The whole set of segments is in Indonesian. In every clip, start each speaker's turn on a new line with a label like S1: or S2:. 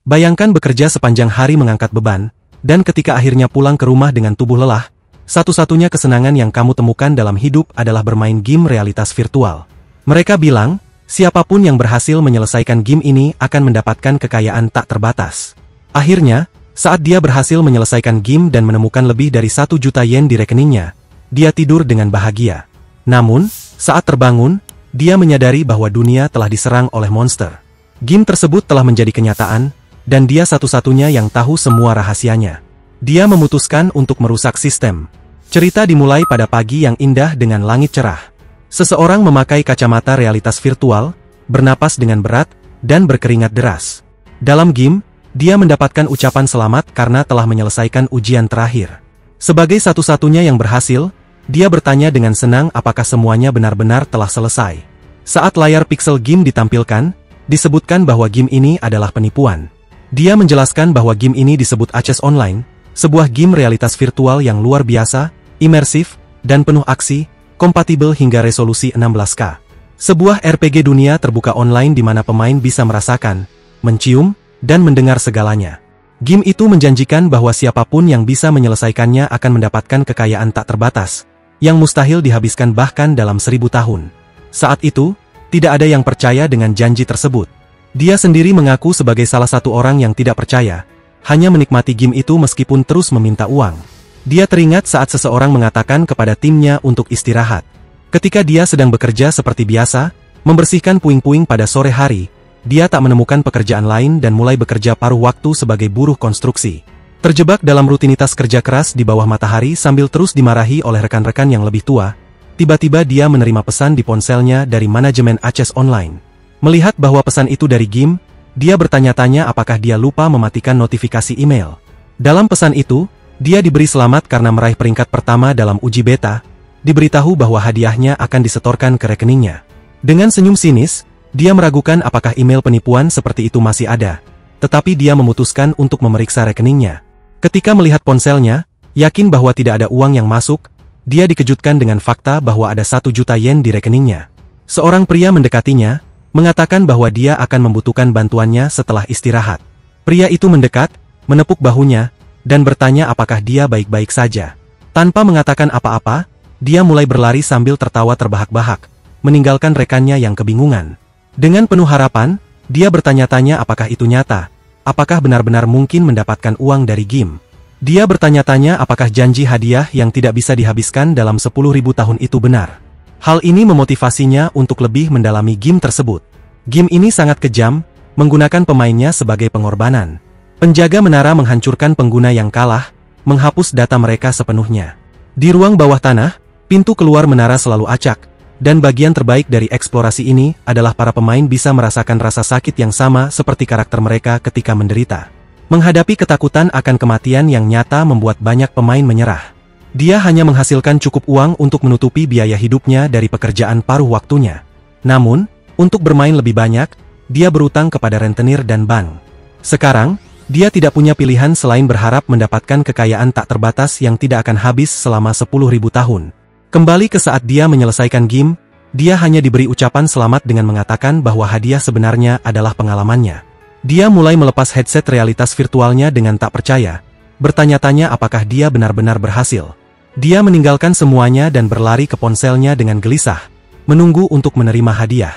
S1: Bayangkan bekerja sepanjang hari mengangkat beban, dan ketika akhirnya pulang ke rumah dengan tubuh lelah, satu-satunya kesenangan yang kamu temukan dalam hidup adalah bermain game realitas virtual. Mereka bilang, siapapun yang berhasil menyelesaikan game ini akan mendapatkan kekayaan tak terbatas. Akhirnya, saat dia berhasil menyelesaikan game dan menemukan lebih dari 1 juta yen di rekeningnya, dia tidur dengan bahagia. Namun, saat terbangun, dia menyadari bahwa dunia telah diserang oleh monster. Game tersebut telah menjadi kenyataan, dan dia satu-satunya yang tahu semua rahasianya. Dia memutuskan untuk merusak sistem. Cerita dimulai pada pagi yang indah dengan langit cerah. Seseorang memakai kacamata realitas virtual, bernapas dengan berat, dan berkeringat deras. Dalam game, dia mendapatkan ucapan selamat karena telah menyelesaikan ujian terakhir. Sebagai satu-satunya yang berhasil, dia bertanya dengan senang apakah semuanya benar-benar telah selesai. Saat layar pixel game ditampilkan, disebutkan bahwa game ini adalah penipuan. Dia menjelaskan bahwa game ini disebut Access Online, sebuah game realitas virtual yang luar biasa, imersif, dan penuh aksi, kompatibel hingga resolusi 16K. Sebuah RPG dunia terbuka online di mana pemain bisa merasakan, mencium, dan mendengar segalanya. Game itu menjanjikan bahwa siapapun yang bisa menyelesaikannya akan mendapatkan kekayaan tak terbatas, yang mustahil dihabiskan bahkan dalam 1000 tahun. Saat itu, tidak ada yang percaya dengan janji tersebut. Dia sendiri mengaku sebagai salah satu orang yang tidak percaya, hanya menikmati game itu meskipun terus meminta uang. Dia teringat saat seseorang mengatakan kepada timnya untuk istirahat. Ketika dia sedang bekerja seperti biasa, membersihkan puing-puing pada sore hari, dia tak menemukan pekerjaan lain dan mulai bekerja paruh waktu sebagai buruh konstruksi. Terjebak dalam rutinitas kerja keras di bawah matahari sambil terus dimarahi oleh rekan-rekan yang lebih tua, tiba-tiba dia menerima pesan di ponselnya dari manajemen Access Online. Melihat bahwa pesan itu dari game, dia bertanya-tanya apakah dia lupa mematikan notifikasi email. Dalam pesan itu, dia diberi selamat karena meraih peringkat pertama dalam uji beta, diberitahu bahwa hadiahnya akan disetorkan ke rekeningnya. Dengan senyum sinis, dia meragukan apakah email penipuan seperti itu masih ada, tetapi dia memutuskan untuk memeriksa rekeningnya. Ketika melihat ponselnya, yakin bahwa tidak ada uang yang masuk, dia dikejutkan dengan fakta bahwa ada 1 juta yen di rekeningnya. Seorang pria mendekatinya, mengatakan bahwa dia akan membutuhkan bantuannya setelah istirahat. Pria itu mendekat, menepuk bahunya, dan bertanya apakah dia baik-baik saja. Tanpa mengatakan apa-apa, dia mulai berlari sambil tertawa terbahak-bahak, meninggalkan rekannya yang kebingungan. Dengan penuh harapan, dia bertanya-tanya apakah itu nyata, apakah benar-benar mungkin mendapatkan uang dari game. Dia bertanya-tanya apakah janji hadiah yang tidak bisa dihabiskan dalam 10.000 tahun itu benar. Hal ini memotivasinya untuk lebih mendalami game tersebut. Game ini sangat kejam, menggunakan pemainnya sebagai pengorbanan. Penjaga menara menghancurkan pengguna yang kalah, menghapus data mereka sepenuhnya. Di ruang bawah tanah, pintu keluar menara selalu acak, dan bagian terbaik dari eksplorasi ini adalah para pemain bisa merasakan rasa sakit yang sama seperti karakter mereka ketika menderita. Menghadapi ketakutan akan kematian yang nyata membuat banyak pemain menyerah. Dia hanya menghasilkan cukup uang untuk menutupi biaya hidupnya dari pekerjaan paruh waktunya. Namun, untuk bermain lebih banyak, dia berutang kepada rentenir dan bank. Sekarang, dia tidak punya pilihan selain berharap mendapatkan kekayaan tak terbatas yang tidak akan habis selama 10.000 tahun. Kembali ke saat dia menyelesaikan game, dia hanya diberi ucapan selamat dengan mengatakan bahwa hadiah sebenarnya adalah pengalamannya. Dia mulai melepas headset realitas virtualnya dengan tak percaya, bertanya-tanya apakah dia benar-benar berhasil. Dia meninggalkan semuanya dan berlari ke ponselnya dengan gelisah, menunggu untuk menerima hadiah.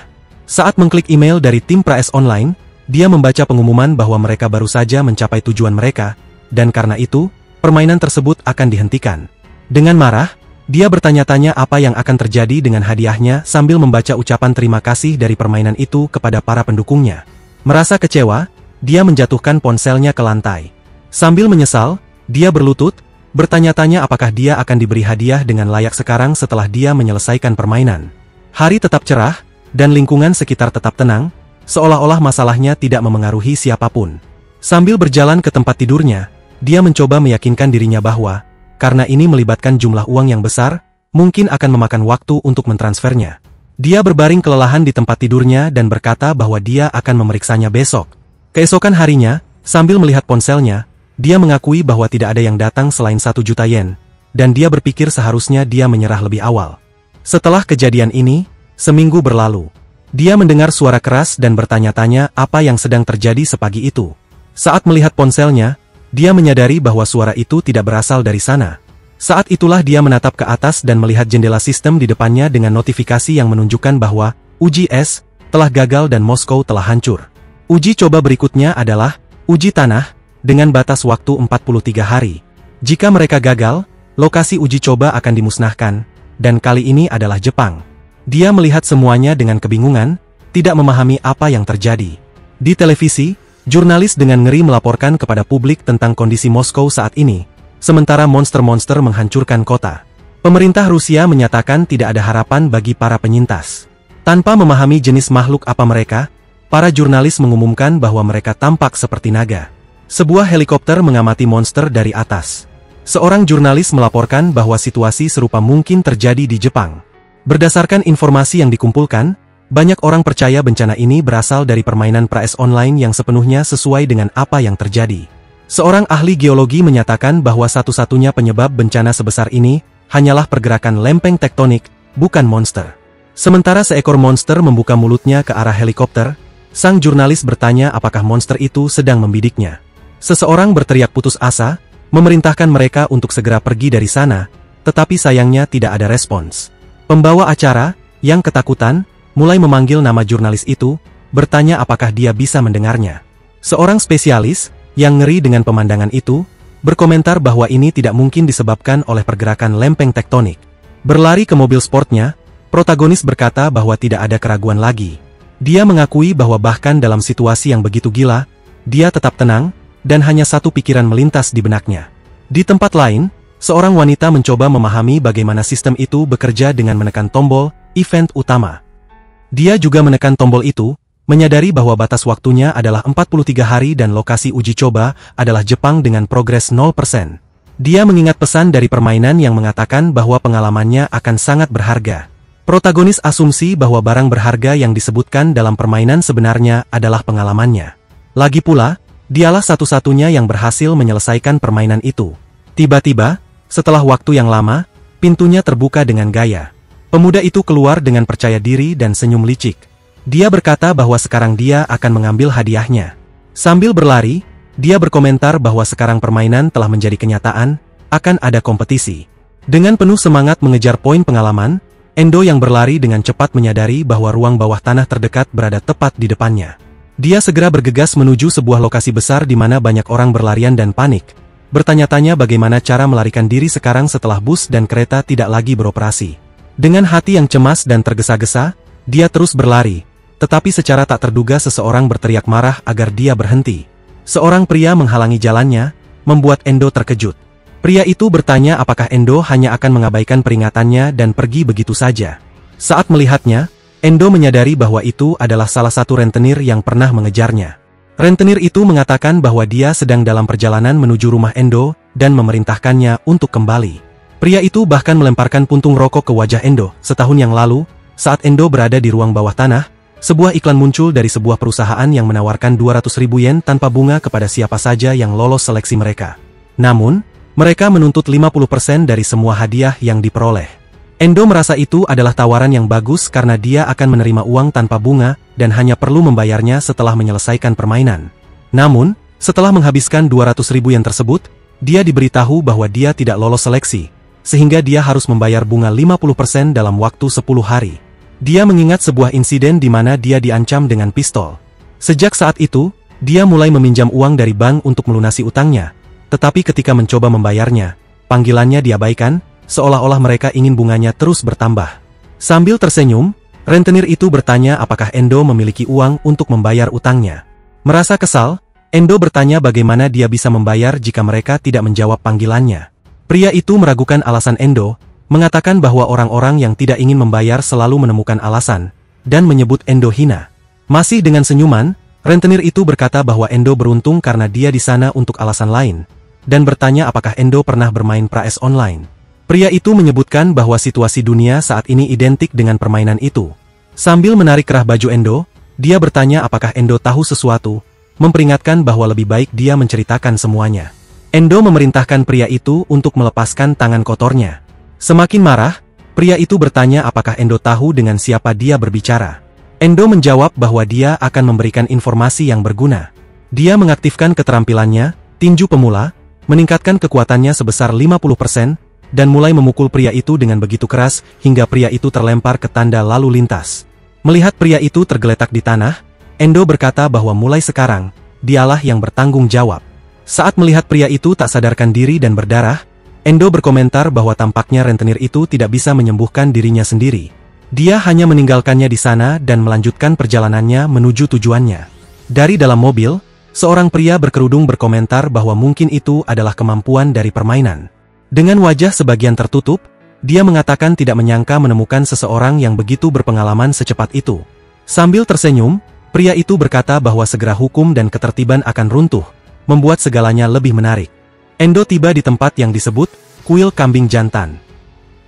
S1: Saat mengklik email dari tim Praes Online, dia membaca pengumuman bahwa mereka baru saja mencapai tujuan mereka, dan karena itu, permainan tersebut akan dihentikan. Dengan marah, dia bertanya-tanya apa yang akan terjadi dengan hadiahnya sambil membaca ucapan terima kasih dari permainan itu kepada para pendukungnya. Merasa kecewa, dia menjatuhkan ponselnya ke lantai. Sambil menyesal, dia berlutut, bertanya-tanya apakah dia akan diberi hadiah dengan layak sekarang setelah dia menyelesaikan permainan. Hari tetap cerah, dan lingkungan sekitar tetap tenang, seolah-olah masalahnya tidak memengaruhi siapapun. Sambil berjalan ke tempat tidurnya, dia mencoba meyakinkan dirinya bahwa, karena ini melibatkan jumlah uang yang besar, mungkin akan memakan waktu untuk mentransfernya. Dia berbaring kelelahan di tempat tidurnya dan berkata bahwa dia akan memeriksanya besok. Keesokan harinya, sambil melihat ponselnya, dia mengakui bahwa tidak ada yang datang selain 1 juta yen, dan dia berpikir seharusnya dia menyerah lebih awal. Setelah kejadian ini, seminggu berlalu. Dia mendengar suara keras dan bertanya-tanya apa yang sedang terjadi sepagi itu. Saat melihat ponselnya, dia menyadari bahwa suara itu tidak berasal dari sana. Saat itulah dia menatap ke atas dan melihat jendela sistem di depannya dengan notifikasi yang menunjukkan bahwa uji es telah gagal dan Moskow telah hancur. Uji coba berikutnya adalah uji tanah dengan batas waktu 43 hari. Jika mereka gagal, lokasi uji coba akan dimusnahkan, dan kali ini adalah Jepang. Dia melihat semuanya dengan kebingungan, tidak memahami apa yang terjadi. Di televisi, jurnalis dengan ngeri melaporkan kepada publik tentang kondisi Moskow saat ini, sementara monster-monster menghancurkan kota. Pemerintah Rusia menyatakan tidak ada harapan bagi para penyintas. Tanpa memahami jenis makhluk apa mereka, para jurnalis mengumumkan bahwa mereka tampak seperti naga. Sebuah helikopter mengamati monster dari atas. Seorang jurnalis melaporkan bahwa situasi serupa mungkin terjadi di Jepang. Berdasarkan informasi yang dikumpulkan, banyak orang percaya bencana ini berasal dari permainan PS online yang sepenuhnya sesuai dengan apa yang terjadi. Seorang ahli geologi menyatakan bahwa satu-satunya penyebab bencana sebesar ini hanyalah pergerakan lempeng tektonik, bukan monster. Sementara seekor monster membuka mulutnya ke arah helikopter, sang jurnalis bertanya apakah monster itu sedang membidiknya. Seseorang berteriak putus asa, memerintahkan mereka untuk segera pergi dari sana, tetapi sayangnya tidak ada respons. Pembawa acara, yang ketakutan, mulai memanggil nama jurnalis itu, bertanya apakah dia bisa mendengarnya. Seorang spesialis, yang ngeri dengan pemandangan itu, berkomentar bahwa ini tidak mungkin disebabkan oleh pergerakan lempeng tektonik. Berlari ke mobil sportnya, protagonis berkata bahwa tidak ada keraguan lagi. Dia mengakui bahwa bahkan dalam situasi yang begitu gila, dia tetap tenang, dan hanya satu pikiran melintas di benaknya. Di tempat lain, seorang wanita mencoba memahami bagaimana sistem itu bekerja dengan menekan tombol event utama. Dia juga menekan tombol itu, menyadari bahwa batas waktunya adalah 43 hari dan lokasi uji coba adalah Jepang dengan progres 0%. Dia mengingat pesan dari permainan yang mengatakan bahwa pengalamannya akan sangat berharga. Protagonis asumsi bahwa barang berharga yang disebutkan dalam permainan sebenarnya adalah pengalamannya. Lagi pula, dialah satu-satunya yang berhasil menyelesaikan permainan itu. Tiba-tiba, setelah waktu yang lama, pintunya terbuka dengan gaya. Pemuda itu keluar dengan percaya diri dan senyum licik. Dia berkata bahwa sekarang dia akan mengambil hadiahnya. Sambil berlari, dia berkomentar bahwa sekarang permainan telah menjadi kenyataan, akan ada kompetisi. Dengan penuh semangat mengejar poin pengalaman, Endo yang berlari dengan cepat menyadari bahwa ruang bawah tanah terdekat berada tepat di depannya. Dia segera bergegas menuju sebuah lokasi besar di mana banyak orang berlarian dan panik, bertanya-tanya bagaimana cara melarikan diri sekarang setelah bus dan kereta tidak lagi beroperasi. Dengan hati yang cemas dan tergesa-gesa, dia terus berlari, tetapi secara tak terduga seseorang berteriak marah agar dia berhenti. Seorang pria menghalangi jalannya, membuat Endo terkejut. Pria itu bertanya apakah Endo hanya akan mengabaikan peringatannya dan pergi begitu saja. Saat melihatnya, Endo menyadari bahwa itu adalah salah satu rentenir yang pernah mengejarnya. Rentenir itu mengatakan bahwa dia sedang dalam perjalanan menuju rumah Endo dan memerintahkannya untuk kembali. Pria itu bahkan melemparkan puntung rokok ke wajah Endo. Setahun yang lalu, saat Endo berada di ruang bawah tanah, sebuah iklan muncul dari sebuah perusahaan yang menawarkan 200.000 yen tanpa bunga kepada siapa saja yang lolos seleksi mereka. Namun, mereka menuntut 50% dari semua hadiah yang diperoleh. Endo merasa itu adalah tawaran yang bagus karena dia akan menerima uang tanpa bunga dan hanya perlu membayarnya setelah menyelesaikan permainan. Namun, setelah menghabiskan 200.000 yen tersebut, dia diberitahu bahwa dia tidak lolos seleksi, sehingga dia harus membayar bunga 50% dalam waktu 10 hari. Dia mengingat sebuah insiden di mana dia diancam dengan pistol. Sejak saat itu, dia mulai meminjam uang dari bank untuk melunasi utangnya, tetapi ketika mencoba membayarnya, panggilannya diabaikan, seolah-olah mereka ingin bunganya terus bertambah. Sambil tersenyum, rentenir itu bertanya apakah Endo memiliki uang untuk membayar utangnya. Merasa kesal, Endo bertanya bagaimana dia bisa membayar jika mereka tidak menjawab panggilannya. Pria itu meragukan alasan Endo, mengatakan bahwa orang-orang yang tidak ingin membayar selalu menemukan alasan, dan menyebut Endo hina. Masih dengan senyuman, rentenir itu berkata bahwa Endo beruntung karena dia di sana untuk alasan lain, dan bertanya apakah Endo pernah bermain PS online. Pria itu menyebutkan bahwa situasi dunia saat ini identik dengan permainan itu. Sambil menarik kerah baju Endo, dia bertanya apakah Endo tahu sesuatu, memperingatkan bahwa lebih baik dia menceritakan semuanya. Endo memerintahkan pria itu untuk melepaskan tangan kotornya. Semakin marah, pria itu bertanya apakah Endo tahu dengan siapa dia berbicara. Endo menjawab bahwa dia akan memberikan informasi yang berguna. Dia mengaktifkan keterampilannya, tinju pemula, meningkatkan kekuatannya sebesar 50%, dan mulai memukul pria itu dengan begitu keras, hingga pria itu terlempar ke tanda lalu lintas. Melihat pria itu tergeletak di tanah, Endo berkata bahwa mulai sekarang, dialah yang bertanggung jawab. Saat melihat pria itu tak sadarkan diri dan berdarah, Endo berkomentar bahwa tampaknya rentenir itu tidak bisa menyembuhkan dirinya sendiri. Dia hanya meninggalkannya di sana dan melanjutkan perjalanannya menuju tujuannya. Dari dalam mobil, seorang pria berkerudung berkomentar bahwa mungkin itu adalah kemampuan dari permainan. Dengan wajah sebagian tertutup, dia mengatakan tidak menyangka menemukan seseorang yang begitu berpengalaman secepat itu. Sambil tersenyum, pria itu berkata bahwa segera hukum dan ketertiban akan runtuh, membuat segalanya lebih menarik. Endo tiba di tempat yang disebut kuil kambing jantan.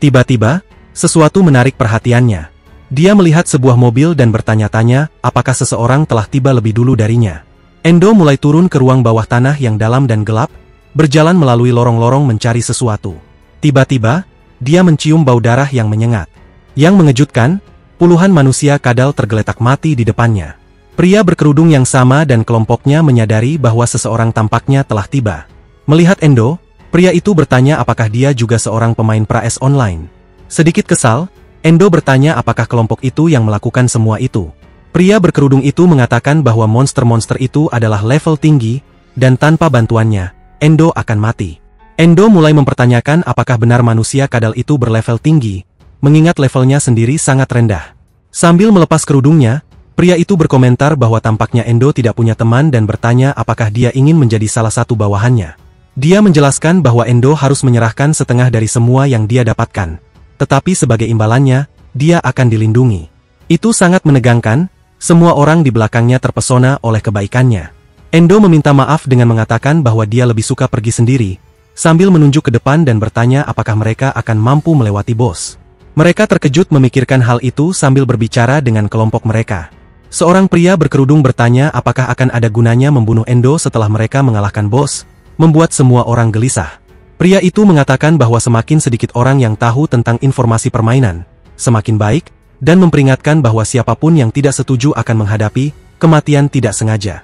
S1: Tiba-tiba, sesuatu menarik perhatiannya. Dia melihat sebuah mobil dan bertanya-tanya apakah seseorang telah tiba lebih dulu darinya. Endo mulai turun ke ruang bawah tanah yang dalam dan gelap, berjalan melalui lorong-lorong mencari sesuatu. Tiba-tiba, dia mencium bau darah yang menyengat. Yang mengejutkan, puluhan manusia kadal tergeletak mati di depannya. Pria berkerudung yang sama dan kelompoknya menyadari bahwa seseorang tampaknya telah tiba. Melihat Endo, pria itu bertanya apakah dia juga seorang pemain PS online. Sedikit kesal, Endo bertanya apakah kelompok itu yang melakukan semua itu. Pria berkerudung itu mengatakan bahwa monster-monster itu adalah level tinggi, dan tanpa bantuannya, Endo akan mati. Endo mulai mempertanyakan apakah benar manusia kadal itu berlevel tinggi, mengingat levelnya sendiri sangat rendah. Sambil melepas kerudungnya, pria itu berkomentar bahwa tampaknya Endo tidak punya teman dan bertanya apakah dia ingin menjadi salah satu bawahannya. Dia menjelaskan bahwa Endo harus menyerahkan setengah dari semua yang dia dapatkan. Tetapi sebagai imbalannya, dia akan dilindungi. Itu sangat menegangkan, semua orang di belakangnya terpesona oleh kebaikannya. Endo meminta maaf dengan mengatakan bahwa dia lebih suka pergi sendiri, sambil menunjuk ke depan dan bertanya apakah mereka akan mampu melewati bos. Mereka terkejut memikirkan hal itu sambil berbicara dengan kelompok mereka. Seorang pria berkerudung bertanya apakah akan ada gunanya membunuh Endo setelah mereka mengalahkan bos, membuat semua orang gelisah. Pria itu mengatakan bahwa semakin sedikit orang yang tahu tentang informasi permainan, semakin baik, dan memperingatkan bahwa siapapun yang tidak setuju akan menghadapi kematian tidak sengaja.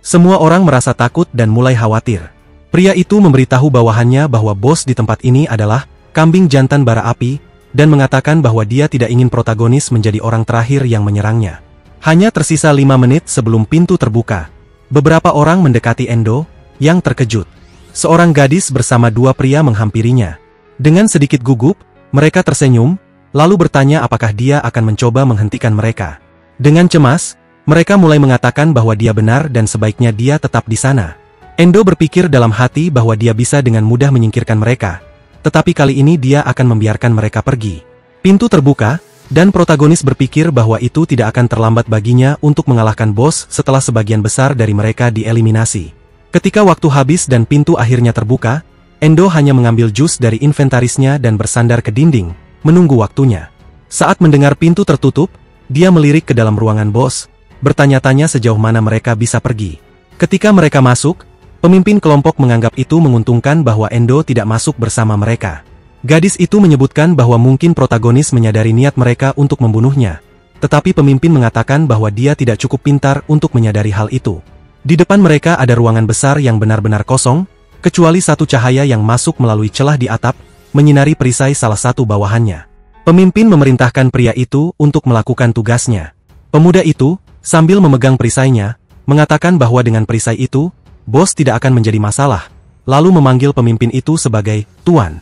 S1: Semua orang merasa takut dan mulai khawatir. Pria itu memberitahu bawahannya bahwa bos di tempat ini adalah kambing jantan bara api, dan mengatakan bahwa dia tidak ingin protagonis menjadi orang terakhir yang menyerangnya. Hanya tersisa 5 menit sebelum pintu terbuka. Beberapa orang mendekati Endo, yang terkejut. Seorang gadis bersama 2 pria menghampirinya. Dengan sedikit gugup, mereka tersenyum, lalu bertanya apakah dia akan mencoba menghentikan mereka. Dengan cemas, mereka mulai mengatakan bahwa dia benar dan sebaiknya dia tetap di sana. Endo berpikir dalam hati bahwa dia bisa dengan mudah menyingkirkan mereka. Tetapi kali ini dia akan membiarkan mereka pergi. Pintu terbuka, dan protagonis berpikir bahwa itu tidak akan terlambat baginya untuk mengalahkan bos setelah sebagian besar dari mereka dieliminasi. Ketika waktu habis dan pintu akhirnya terbuka, Endo hanya mengambil jus dari inventarisnya dan bersandar ke dinding, menunggu waktunya. Saat mendengar pintu tertutup, dia melirik ke dalam ruangan bos, bertanya-tanya sejauh mana mereka bisa pergi. Ketika mereka masuk, pemimpin kelompok menganggap itu menguntungkan bahwa Endo tidak masuk bersama mereka. Gadis itu menyebutkan bahwa mungkin protagonis menyadari niat mereka untuk membunuhnya. Tetapi pemimpin mengatakan bahwa dia tidak cukup pintar untuk menyadari hal itu. Di depan mereka ada ruangan besar yang benar-benar kosong, kecuali satu cahaya yang masuk melalui celah di atap, menyinari perisai salah satu bawahannya. Pemimpin memerintahkan pria itu untuk melakukan tugasnya. Pemuda itu, sambil memegang perisainya, mengatakan bahwa dengan perisai itu, bos tidak akan menjadi masalah, lalu memanggil pemimpin itu sebagai Tuan.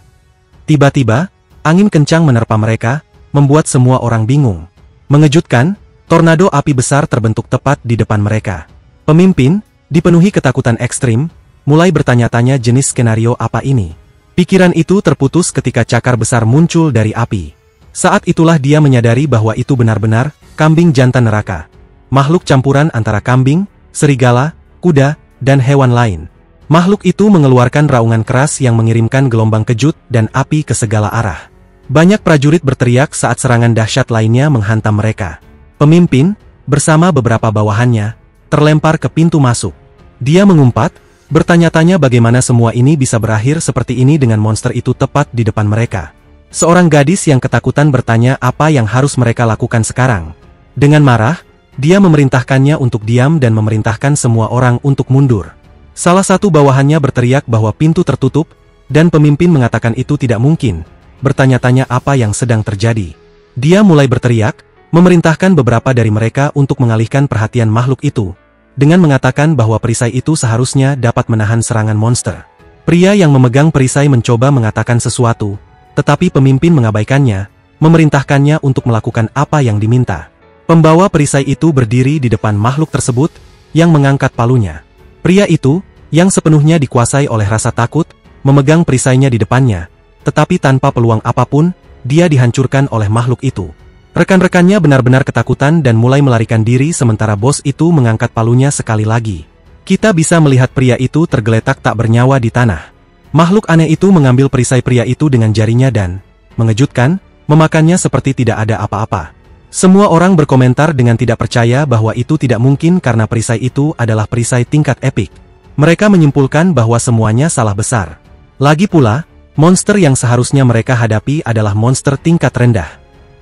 S1: Tiba-tiba, angin kencang menerpa mereka, membuat semua orang bingung. Mengejutkan, tornado api besar terbentuk tepat di depan mereka. Pemimpin, dipenuhi ketakutan ekstrim, mulai bertanya-tanya jenis skenario apa ini. Pikiran itu terputus ketika cakar besar muncul dari api. Saat itulah dia menyadari bahwa itu benar-benar kambing jantan neraka. Makhluk campuran antara kambing, serigala, kuda, dan hewan lain. Makhluk itu mengeluarkan raungan keras yang mengirimkan gelombang kejut dan api ke segala arah. Banyak prajurit berteriak saat serangan dahsyat lainnya menghantam mereka. Pemimpin, bersama beberapa bawahannya, terlempar ke pintu masuk. Dia mengumpat, bertanya-tanya bagaimana semua ini bisa berakhir seperti ini dengan monster itu tepat di depan mereka. Seorang gadis yang ketakutan bertanya apa yang harus mereka lakukan sekarang. Dengan marah, Dia memerintahkannya untuk diam dan memerintahkan semua orang untuk mundur. Salah satu bawahannya berteriak bahwa pintu tertutup, dan pemimpin mengatakan itu tidak mungkin, bertanya-tanya apa yang sedang terjadi. Dia mulai berteriak, memerintahkan beberapa dari mereka untuk mengalihkan perhatian makhluk itu, dengan mengatakan bahwa perisai itu seharusnya dapat menahan serangan monster. Pria yang memegang perisai mencoba mengatakan sesuatu, tetapi pemimpin mengabaikannya, memerintahkannya untuk melakukan apa yang diminta. Pembawa perisai itu berdiri di depan makhluk tersebut, yang mengangkat palunya. Pria itu, yang sepenuhnya dikuasai oleh rasa takut, memegang perisainya di depannya, tetapi tanpa peluang apapun, dia dihancurkan oleh makhluk itu. Rekan-rekannya benar-benar ketakutan dan mulai melarikan diri sementara bos itu mengangkat palunya sekali lagi. Kita bisa melihat pria itu tergeletak tak bernyawa di tanah. Makhluk aneh itu mengambil perisai pria itu dengan jarinya dan, mengejutkan, memakannya seperti tidak ada apa-apa. Semua orang berkomentar dengan tidak percaya bahwa itu tidak mungkin karena perisai itu adalah perisai tingkat epik. Mereka menyimpulkan bahwa semuanya salah besar. Lagi pula, monster yang seharusnya mereka hadapi adalah monster tingkat rendah.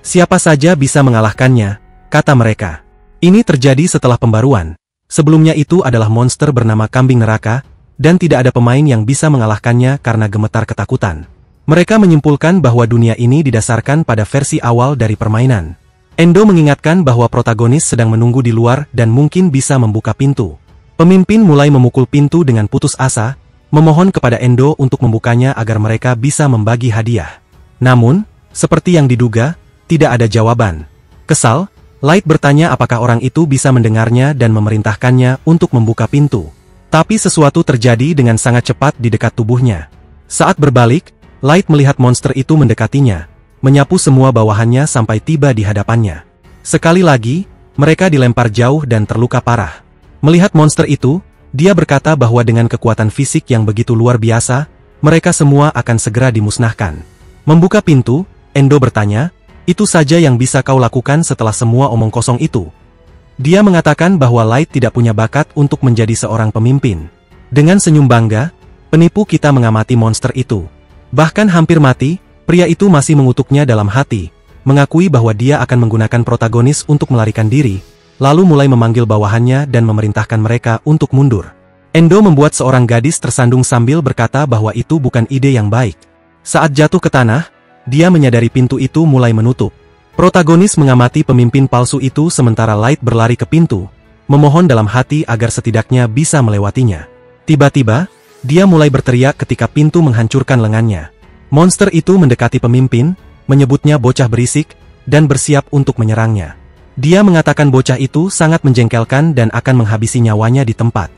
S1: Siapa saja bisa mengalahkannya, kata mereka. Ini terjadi setelah pembaruan. Sebelumnya itu adalah monster bernama kambing neraka, dan tidak ada pemain yang bisa mengalahkannya karena gemetar ketakutan. Mereka menyimpulkan bahwa dunia ini didasarkan pada versi awal dari permainan. Endo mengingatkan bahwa protagonis sedang menunggu di luar dan mungkin bisa membuka pintu. Pemimpin mulai memukul pintu dengan putus asa, memohon kepada Endo untuk membukanya agar mereka bisa membagi hadiah. Namun, seperti yang diduga, tidak ada jawaban. Kesal, Light bertanya apakah orang itu bisa mendengarnya dan memerintahkannya untuk membuka pintu. Tapi sesuatu terjadi dengan sangat cepat di dekat tubuhnya. Saat berbalik, Light melihat monster itu mendekatinya, menyapu semua bawahannya sampai tiba di hadapannya. Sekali lagi, mereka dilempar jauh dan terluka parah. Melihat monster itu, dia berkata bahwa dengan kekuatan fisik yang begitu luar biasa, mereka semua akan segera dimusnahkan. Membuka pintu, Endo bertanya, itu saja yang bisa kau lakukan setelah semua omong kosong itu. Dia mengatakan bahwa Light tidak punya bakat untuk menjadi seorang pemimpin. Dengan senyum bangga, penipu kita mengamati monster itu. Bahkan hampir mati, pria itu masih mengutuknya dalam hati, mengakui bahwa dia akan menggunakan protagonis untuk melarikan diri, lalu mulai memanggil bawahannya dan memerintahkan mereka untuk mundur. Endo membuat seorang gadis tersandung sambil berkata bahwa itu bukan ide yang baik. Saat jatuh ke tanah, dia menyadari pintu itu mulai menutup. Protagonis mengamati pemimpin palsu itu sementara Light berlari ke pintu, memohon dalam hati agar setidaknya bisa melewatinya. Tiba-tiba, dia mulai berteriak ketika pintu menghancurkan lengannya. Monster itu mendekati pemimpin, menyebutnya bocah berisik, dan bersiap untuk menyerangnya. Dia mengatakan bocah itu sangat menjengkelkan dan akan menghabisi nyawanya di tempat.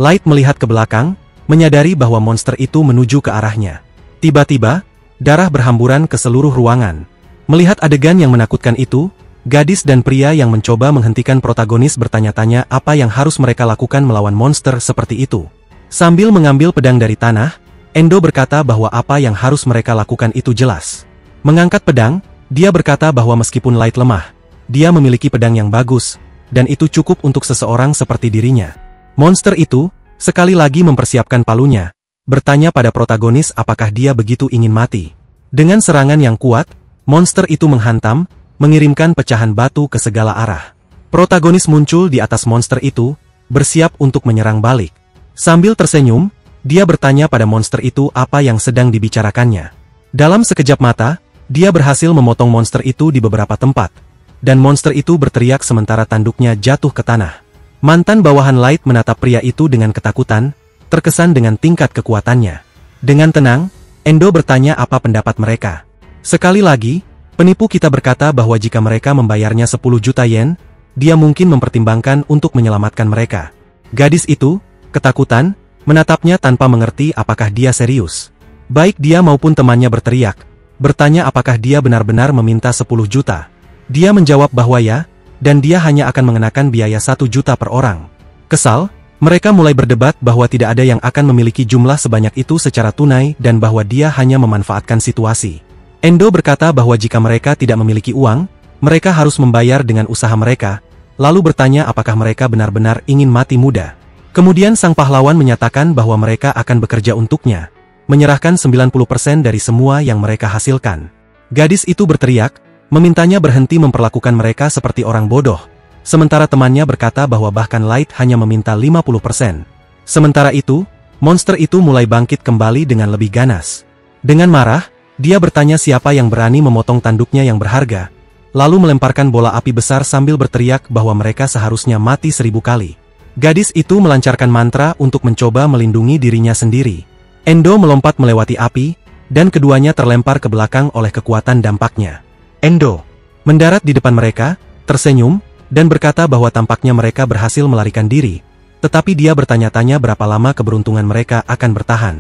S1: Light melihat ke belakang, menyadari bahwa monster itu menuju ke arahnya. Tiba-tiba, darah berhamburan ke seluruh ruangan. Melihat adegan yang menakutkan itu, gadis dan pria yang mencoba menghentikan protagonis bertanya-tanya apa yang harus mereka lakukan melawan monster seperti itu. Sambil mengambil pedang dari tanah, Endo berkata bahwa apa yang harus mereka lakukan itu jelas. Mengangkat pedang, dia berkata bahwa meskipun Light lemah, dia memiliki pedang yang bagus, dan itu cukup untuk seseorang seperti dirinya. Monster itu, sekali lagi mempersiapkan palunya, bertanya pada protagonis apakah dia begitu ingin mati. Dengan serangan yang kuat, monster itu menghantam, mengirimkan pecahan batu ke segala arah. Protagonis muncul di atas monster itu, bersiap untuk menyerang balik. Sambil tersenyum, dia bertanya pada monster itu apa yang sedang dibicarakannya. Dalam sekejap mata, dia berhasil memotong monster itu di beberapa tempat, dan monster itu berteriak sementara tanduknya jatuh ke tanah. Mantan bawahan Light menatap pria itu dengan ketakutan, terkesan dengan tingkat kekuatannya. Dengan tenang, Endo bertanya apa pendapat mereka. Sekali lagi, penipu kita berkata bahwa jika mereka membayarnya 10 juta yen, dia mungkin mempertimbangkan untuk menyelamatkan mereka. Gadis itu, ketakutan, menatapnya tanpa mengerti apakah dia serius. Baik dia maupun temannya berteriak, bertanya apakah dia benar-benar meminta 10 juta. Dia menjawab bahwa ya, dan dia hanya akan mengenakan biaya 1 juta per orang. Kesal, mereka mulai berdebat bahwa tidak ada yang akan memiliki jumlah sebanyak itu secara tunai dan bahwa dia hanya memanfaatkan situasi. Endo berkata bahwa jika mereka tidak memiliki uang, mereka harus membayar dengan usaha mereka, lalu bertanya apakah mereka benar-benar ingin mati muda. Kemudian sang pahlawan menyatakan bahwa mereka akan bekerja untuknya, menyerahkan 90% dari semua yang mereka hasilkan. Gadis itu berteriak, memintanya berhenti memperlakukan mereka seperti orang bodoh, sementara temannya berkata bahwa bahkan Light hanya meminta 50%. Sementara itu, monster itu mulai bangkit kembali dengan lebih ganas. Dengan marah, dia bertanya siapa yang berani memotong tanduknya yang berharga, lalu melemparkan bola api besar sambil berteriak bahwa mereka seharusnya mati 1000 kali. Gadis itu melancarkan mantra untuk mencoba melindungi dirinya sendiri. Endo melompat melewati api, dan keduanya terlempar ke belakang oleh kekuatan dampaknya. Endo mendarat di depan mereka, tersenyum, dan berkata bahwa tampaknya mereka berhasil melarikan diri, tetapi dia bertanya-tanya berapa lama keberuntungan mereka akan bertahan.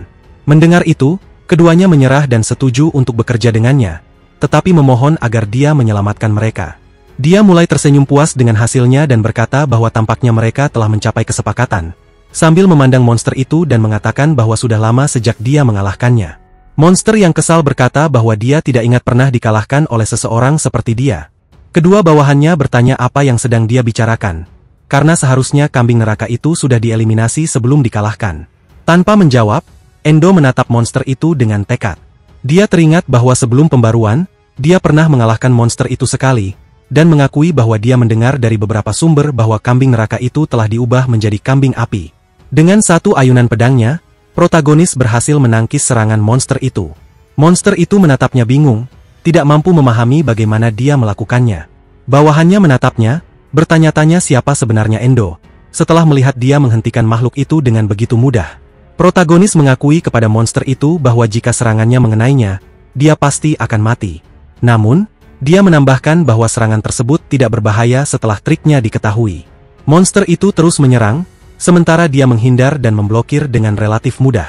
S1: Mendengar itu, keduanya menyerah dan setuju untuk bekerja dengannya, tetapi memohon agar dia menyelamatkan mereka. Dia mulai tersenyum puas dengan hasilnya dan berkata bahwa tampaknya mereka telah mencapai kesepakatan, sambil memandang monster itu dan mengatakan bahwa sudah lama sejak dia mengalahkannya. Monster yang kesal berkata bahwa dia tidak ingat pernah dikalahkan oleh seseorang seperti dia. Kedua bawahannya bertanya apa yang sedang dia bicarakan, karena seharusnya kambing neraka itu sudah dieliminasi sebelum dikalahkan. Tanpa menjawab, Endo menatap monster itu dengan tekad. Dia teringat bahwa sebelum pembaruan, dia pernah mengalahkan monster itu sekali, dan mengakui bahwa dia mendengar dari beberapa sumber bahwa kambing neraka itu telah diubah menjadi kambing api. Dengan satu ayunan pedangnya, protagonis berhasil menangkis serangan monster itu. Monster itu menatapnya bingung, tidak mampu memahami bagaimana dia melakukannya. Bawahannya menatapnya, bertanya-tanya siapa sebenarnya Endo, setelah melihat dia menghentikan makhluk itu dengan begitu mudah. Protagonis mengakui kepada monster itu bahwa jika serangannya mengenainya, dia pasti akan mati. Namun, dia menambahkan bahwa serangan tersebut tidak berbahaya setelah triknya diketahui. Monster itu terus menyerang, sementara dia menghindar dan memblokir dengan relatif mudah.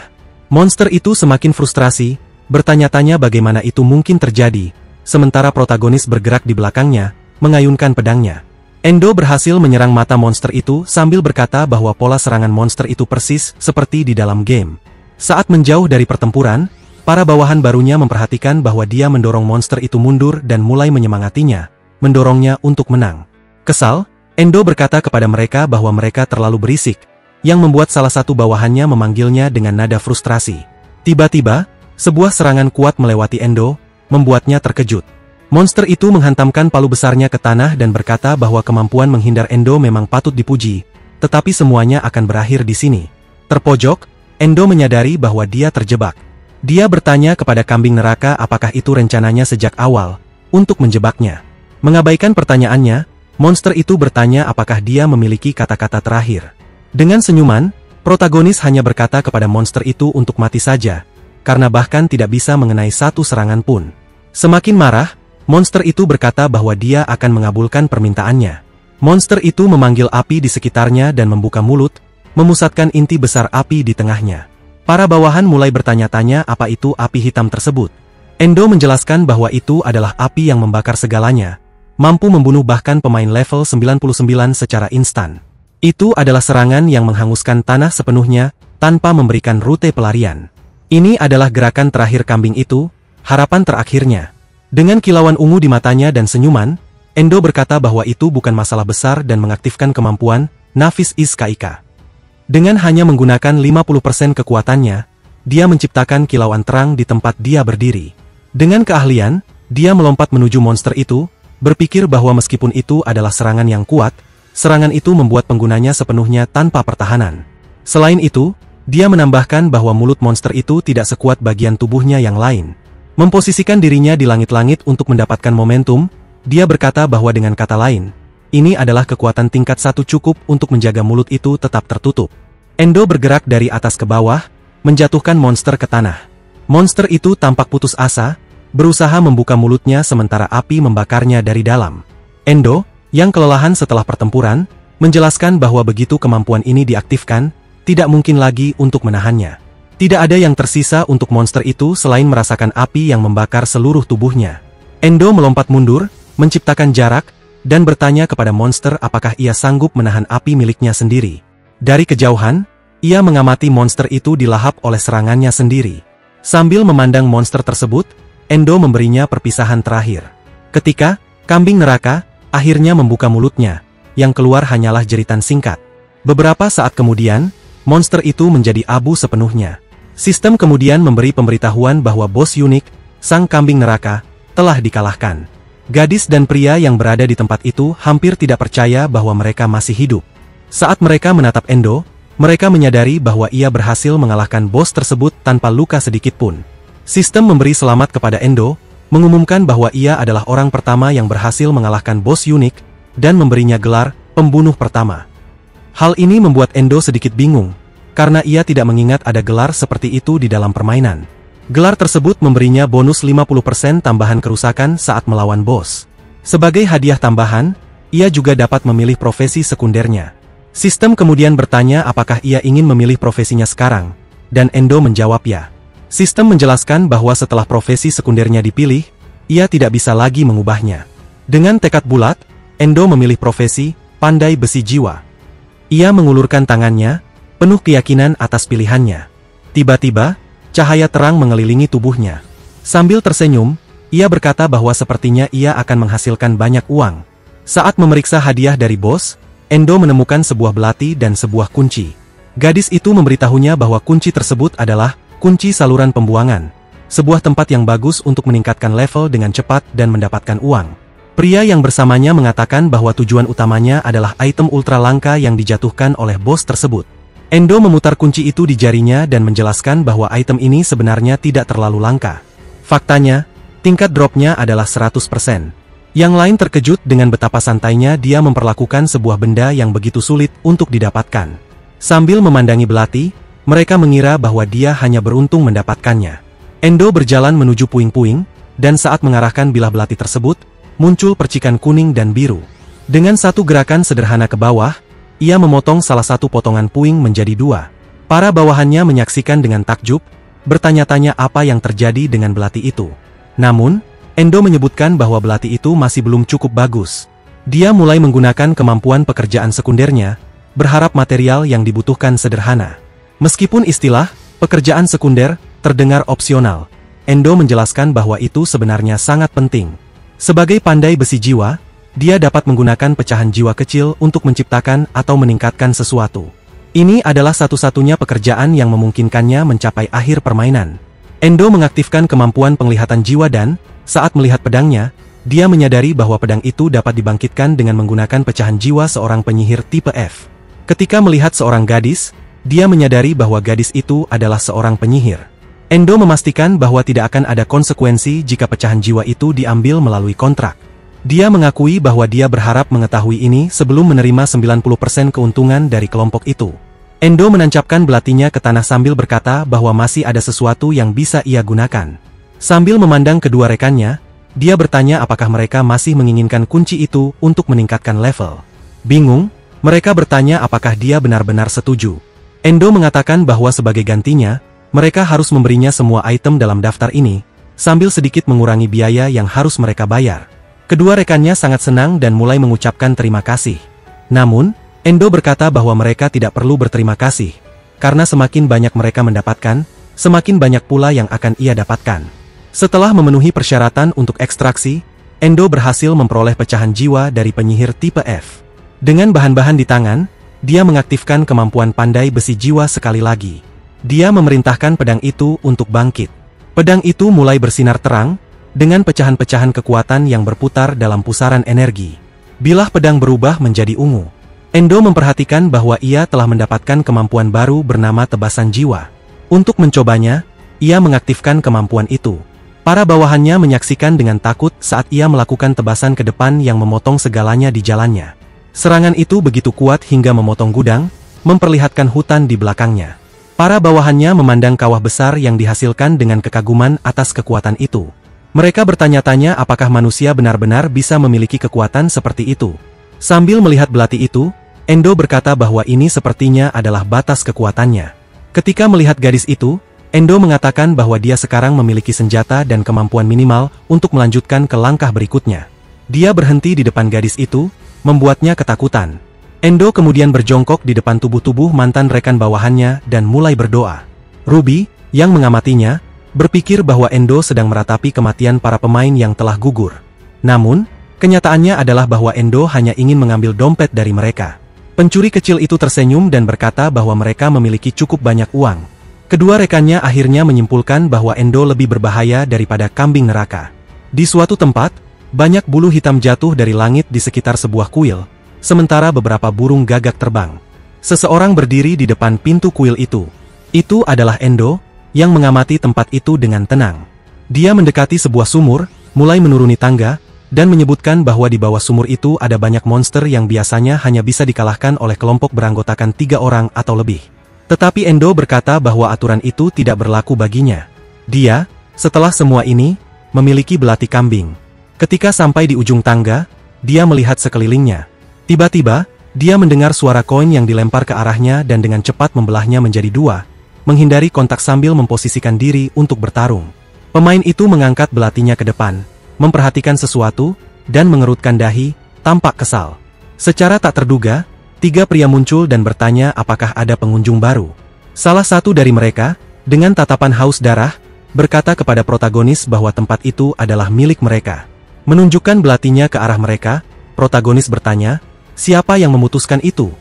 S1: Monster itu semakin frustrasi, bertanya-tanya bagaimana itu mungkin terjadi, sementara protagonis bergerak di belakangnya, mengayunkan pedangnya. Endo berhasil menyerang mata monster itu sambil berkata bahwa pola serangan monster itu persis seperti di dalam game. Saat menjauh dari pertempuran, para bawahan barunya memperhatikan bahwa dia mendorong monster itu mundur dan mulai menyemangatinya, mendorongnya untuk menang. Kesal, Endo berkata kepada mereka bahwa mereka terlalu berisik, yang membuat salah satu bawahannya memanggilnya dengan nada frustrasi. Tiba-tiba, sebuah serangan kuat melewati Endo, membuatnya terkejut. Monster itu menghantamkan palu besarnya ke tanah dan berkata bahwa kemampuan menghindar Endo memang patut dipuji, tetapi semuanya akan berakhir di sini. Terpojok, Endo menyadari bahwa dia terjebak. Dia bertanya kepada kambing neraka apakah itu rencananya sejak awal, untuk menjebaknya. Mengabaikan pertanyaannya, monster itu bertanya apakah dia memiliki kata-kata terakhir. Dengan senyuman, protagonis hanya berkata kepada monster itu untuk mati saja, karena bahkan tidak bisa mengenai satu serangan pun. Semakin marah, monster itu berkata bahwa dia akan mengabulkan permintaannya. Monster itu memanggil api di sekitarnya dan membuka mulut, memusatkan inti besar api di tengahnya. Para bawahan mulai bertanya-tanya apa itu api hitam tersebut. Endo menjelaskan bahwa itu adalah api yang membakar segalanya, mampu membunuh bahkan pemain level 99 secara instan. Itu adalah serangan yang menghanguskan tanah sepenuhnya, tanpa memberikan rute pelarian. Ini adalah gerakan terakhir kambing itu, harapan terakhirnya. Dengan kilauan ungu di matanya dan senyuman, Endo berkata bahwa itu bukan masalah besar dan mengaktifkan kemampuan Nafis Iskaika. Dengan hanya menggunakan 50% kekuatannya, dia menciptakan kilauan terang di tempat dia berdiri. Dengan keahlian, dia melompat menuju monster itu, berpikir bahwa meskipun itu adalah serangan yang kuat, serangan itu membuat penggunanya sepenuhnya tanpa pertahanan. Selain itu, dia menambahkan bahwa mulut monster itu tidak sekuat bagian tubuhnya yang lain. Memposisikan dirinya di langit-langit untuk mendapatkan momentum, dia berkata bahwa dengan kata lain, ini adalah kekuatan tingkat 1 cukup untuk menjaga mulut itu tetap tertutup. Endo bergerak dari atas ke bawah, menjatuhkan monster ke tanah. Monster itu tampak putus asa, berusaha membuka mulutnya sementara api membakarnya dari dalam. Endo, yang kelelahan setelah pertempuran, menjelaskan bahwa begitu kemampuan ini diaktifkan, tidak mungkin lagi untuk menahannya. Tidak ada yang tersisa untuk monster itu selain merasakan api yang membakar seluruh tubuhnya. Endo melompat mundur, menciptakan jarak, dan bertanya kepada monster apakah ia sanggup menahan api miliknya sendiri. Dari kejauhan, ia mengamati monster itu dilahap oleh serangannya sendiri. Sambil memandang monster tersebut, Endo memberinya perpisahan terakhir. Ketika kambing neraka akhirnya membuka mulutnya, yang keluar hanyalah jeritan singkat. Beberapa saat kemudian, monster itu menjadi abu sepenuhnya. Sistem kemudian memberi pemberitahuan bahwa bos unik, sang kambing neraka, telah dikalahkan. Gadis dan pria yang berada di tempat itu hampir tidak percaya bahwa mereka masih hidup. Saat mereka menatap Endo, mereka menyadari bahwa ia berhasil mengalahkan bos tersebut tanpa luka sedikit pun. Sistem memberi selamat kepada Endo, mengumumkan bahwa ia adalah orang pertama yang berhasil mengalahkan bos unik, dan memberinya gelar pembunuh pertama. Hal ini membuat Endo sedikit bingung, karena ia tidak mengingat ada gelar seperti itu di dalam permainan. Gelar tersebut memberinya bonus 50% tambahan kerusakan saat melawan bos. Sebagai hadiah tambahan, ia juga dapat memilih profesi sekundernya. Sistem kemudian bertanya apakah ia ingin memilih profesinya sekarang, dan Endo menjawab ya. Sistem menjelaskan bahwa setelah profesi sekundernya dipilih, ia tidak bisa lagi mengubahnya. Dengan tekad bulat, Endo memilih profesi pandai besi jiwa. Ia mengulurkan tangannya, penuh keyakinan atas pilihannya. Tiba-tiba, cahaya terang mengelilingi tubuhnya. Sambil tersenyum, ia berkata bahwa sepertinya ia akan menghasilkan banyak uang. Saat memeriksa hadiah dari bos, Endo menemukan sebuah belati dan sebuah kunci. Gadis itu memberitahunya bahwa kunci tersebut adalah kunci saluran pembuangan, sebuah tempat yang bagus untuk meningkatkan level dengan cepat dan mendapatkan uang. Pria yang bersamanya mengatakan bahwa tujuan utamanya adalah item ultra langka yang dijatuhkan oleh bos tersebut. Endo memutar kunci itu di jarinya dan menjelaskan bahwa item ini sebenarnya tidak terlalu langka. Faktanya, tingkat dropnya adalah 100%. Yang lain terkejut dengan betapa santainya dia memperlakukan sebuah benda yang begitu sulit untuk didapatkan. Sambil memandangi belati, mereka mengira bahwa dia hanya beruntung mendapatkannya. Endo berjalan menuju puing-puing, dan saat mengarahkan bilah belati tersebut, muncul percikan kuning dan biru. Dengan satu gerakan sederhana ke bawah, ia memotong salah satu potongan puing menjadi dua. Para bawahannya menyaksikan dengan takjub, bertanya-tanya apa yang terjadi dengan belati itu. Namun, Endo menyebutkan bahwa belati itu masih belum cukup bagus. Dia mulai menggunakan kemampuan pekerjaan sekundernya, berharap material yang dibutuhkan sederhana. Meskipun istilah pekerjaan sekunder terdengar opsional, Endo menjelaskan bahwa itu sebenarnya sangat penting. Sebagai pandai besi jiwa, dia dapat menggunakan pecahan jiwa kecil untuk menciptakan atau meningkatkan sesuatu. Ini adalah satu-satunya pekerjaan yang memungkinkannya mencapai akhir permainan. Endo mengaktifkan kemampuan penglihatan jiwa dan, saat melihat pedangnya, dia menyadari bahwa pedang itu dapat dibangkitkan dengan menggunakan pecahan jiwa seorang penyihir tipe F. Ketika melihat seorang gadis, dia menyadari bahwa gadis itu adalah seorang penyihir. Endo memastikan bahwa tidak akan ada konsekuensi jika pecahan jiwa itu diambil melalui kontrak. Dia mengakui bahwa dia berharap mengetahui ini sebelum menerima 90% keuntungan dari kelompok itu. Endo menancapkan belatinya ke tanah sambil berkata bahwa masih ada sesuatu yang bisa ia gunakan. Sambil memandang kedua rekannya, dia bertanya apakah mereka masih menginginkan kunci itu untuk meningkatkan level. Bingung, mereka bertanya apakah dia benar-benar setuju. Endo mengatakan bahwa sebagai gantinya, mereka harus memberinya semua item dalam daftar ini, sambil sedikit mengurangi biaya yang harus mereka bayar. Kedua rekannya sangat senang dan mulai mengucapkan terima kasih. Namun, Endo berkata bahwa mereka tidak perlu berterima kasih, karena semakin banyak mereka mendapatkan, semakin banyak pula yang akan ia dapatkan. Setelah memenuhi persyaratan untuk ekstraksi, Endo berhasil memperoleh pecahan jiwa dari penyihir tipe F. Dengan bahan-bahan di tangan, dia mengaktifkan kemampuan pandai besi jiwa sekali lagi. Dia memerintahkan pedang itu untuk bangkit. Pedang itu mulai bersinar terang, dengan pecahan-pecahan kekuatan yang berputar dalam pusaran energi. Bilah pedang berubah menjadi ungu. Endo memperhatikan bahwa ia telah mendapatkan kemampuan baru bernama tebasan jiwa. Untuk mencobanya, ia mengaktifkan kemampuan itu. Para bawahannya menyaksikan dengan takut saat ia melakukan tebasan ke depan yang memotong segalanya di jalannya. Serangan itu begitu kuat hingga memotong gudang, memperlihatkan hutan di belakangnya. Para bawahannya memandang kawah besar yang dihasilkan dengan kekaguman atas kekuatan itu. Mereka bertanya-tanya apakah manusia benar-benar bisa memiliki kekuatan seperti itu. Sambil melihat belati itu, Endo berkata bahwa ini sepertinya adalah batas kekuatannya. Ketika melihat gadis itu, Endo mengatakan bahwa dia sekarang memiliki senjata dan kemampuan minimal untuk melanjutkan ke langkah berikutnya. Dia berhenti di depan gadis itu, membuatnya ketakutan. Endo kemudian berjongkok di depan tubuh-tubuh mantan rekan bawahannya dan mulai berdoa. Ruby, yang mengamatinya, berpikir bahwa Endo sedang meratapi kematian para pemain yang telah gugur. Namun, kenyataannya adalah bahwa Endo hanya ingin mengambil dompet dari mereka. Pencuri kecil itu tersenyum dan berkata bahwa mereka memiliki cukup banyak uang. Kedua rekannya akhirnya menyimpulkan bahwa Endo lebih berbahaya daripada kambing neraka. Di suatu tempat, Banyak bulu hitam jatuh dari langit di sekitar sebuah kuil, sementara beberapa burung gagak terbang. Seseorang berdiri di depan pintu kuil itu. Itu adalah Endo, yang mengamati tempat itu dengan tenang. Dia mendekati sebuah sumur, mulai menuruni tangga, dan menyebutkan bahwa di bawah sumur itu ada banyak monster yang biasanya hanya bisa dikalahkan oleh kelompok beranggotakan 3 orang atau lebih. Tetapi Endo berkata bahwa aturan itu tidak berlaku baginya. Dia, setelah semua ini, memiliki belati kambing. Ketika sampai di ujung tangga, dia melihat sekelilingnya. Tiba-tiba, dia mendengar suara koin yang dilempar ke arahnya dan dengan cepat membelahnya menjadi 2, menghindari kontak sambil memposisikan diri untuk bertarung. Pemain itu mengangkat belatinya ke depan, memperhatikan sesuatu, dan mengerutkan dahi, tampak kesal. Secara tak terduga, 3 pria muncul dan bertanya apakah ada pengunjung baru. Salah satu dari mereka, dengan tatapan haus darah, berkata kepada protagonis bahwa tempat itu adalah milik mereka. Menunjukkan belatinya ke arah mereka, protagonis bertanya, siapa yang memutuskan itu?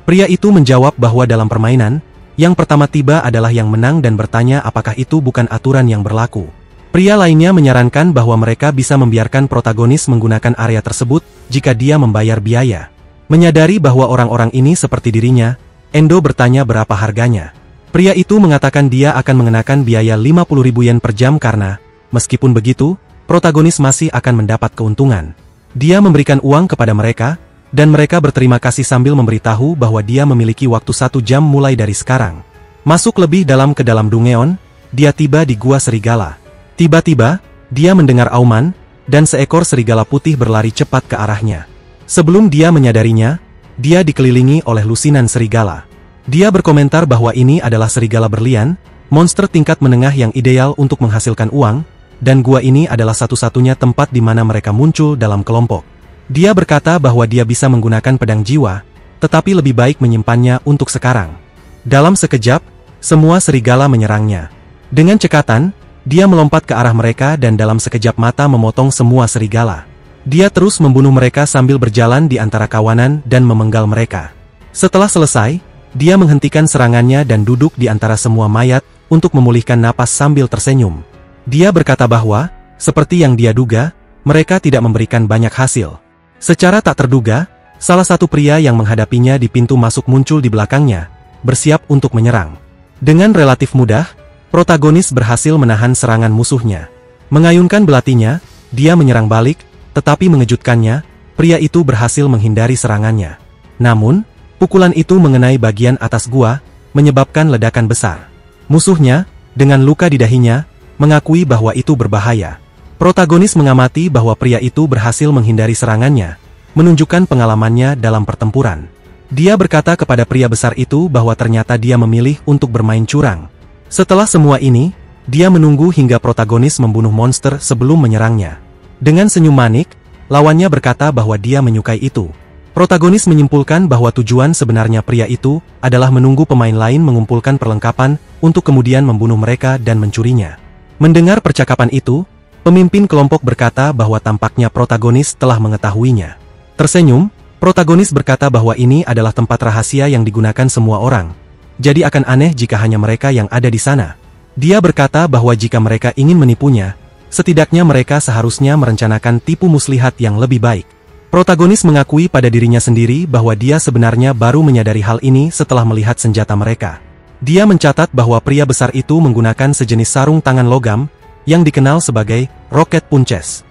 S1: Pria itu menjawab bahwa dalam permainan, yang pertama tiba adalah yang menang dan bertanya apakah itu bukan aturan yang berlaku. Pria lainnya menyarankan bahwa mereka bisa membiarkan protagonis menggunakan area tersebut jika dia membayar biaya. Menyadari bahwa orang-orang ini seperti dirinya, Endo bertanya berapa harganya. Pria itu mengatakan dia akan mengenakan biaya 50.000 yen per jam karena, meskipun begitu, protagonis masih akan mendapat keuntungan. Dia memberikan uang kepada mereka, dan mereka berterima kasih sambil memberitahu bahwa dia memiliki waktu 1 jam mulai dari sekarang. Masuk lebih dalam ke dalam Dungeon, dia tiba di Gua Serigala. Tiba-tiba, dia mendengar auman, dan seekor serigala putih berlari cepat ke arahnya. Sebelum dia menyadarinya, dia dikelilingi oleh lusinan serigala. Dia berkomentar bahwa ini adalah serigala berlian, monster tingkat menengah yang ideal untuk menghasilkan uang, dan gua ini adalah satu-satunya tempat di mana mereka muncul dalam kelompok. Dia berkata bahwa dia bisa menggunakan pedang jiwa, tetapi lebih baik menyimpannya untuk sekarang. Dalam sekejap, semua serigala menyerangnya. Dengan cekatan, dia melompat ke arah mereka dan dalam sekejap mata memotong semua serigala. Dia terus membunuh mereka sambil berjalan di antara kawanan dan memenggal mereka. Setelah selesai, dia menghentikan serangannya dan duduk di antara semua mayat untuk memulihkan napas sambil tersenyum. Dia berkata bahwa, seperti yang dia duga, mereka tidak memberikan banyak hasil. Secara tak terduga, salah satu pria yang menghadapinya di pintu masuk muncul di belakangnya, bersiap untuk menyerang. Dengan relatif mudah, protagonis berhasil menahan serangan musuhnya. Mengayunkan belatinya, dia menyerang balik, tetapi mengejutkannya, pria itu berhasil menghindari serangannya. Namun, pukulan itu mengenai bagian atas gua, menyebabkan ledakan besar. Musuhnya, dengan luka di dahinya, mengakui bahwa itu berbahaya. Protagonis mengamati bahwa pria itu berhasil menghindari serangannya, menunjukkan pengalamannya dalam pertempuran. Dia berkata kepada pria besar itu bahwa ternyata dia memilih untuk bermain curang. Setelah semua ini, dia menunggu hingga protagonis membunuh monster sebelum menyerangnya. Dengan senyum manik, lawannya berkata bahwa dia menyukai itu. Protagonis menyimpulkan bahwa tujuan sebenarnya pria itu adalah menunggu pemain lain mengumpulkan perlengkapan untuk kemudian membunuh mereka dan mencurinya. Mendengar percakapan itu, pemimpin kelompok berkata bahwa tampaknya protagonis telah mengetahuinya. Tersenyum, protagonis berkata bahwa ini adalah tempat rahasia yang digunakan semua orang. Jadi akan aneh jika hanya mereka yang ada di sana. Dia berkata bahwa jika mereka ingin menipunya, setidaknya mereka seharusnya merencanakan tipu muslihat yang lebih baik. Protagonis mengakui pada dirinya sendiri bahwa dia sebenarnya baru menyadari hal ini setelah melihat senjata mereka. Dia mencatat bahwa pria besar itu menggunakan sejenis sarung tangan logam, yang dikenal sebagai rocket punches.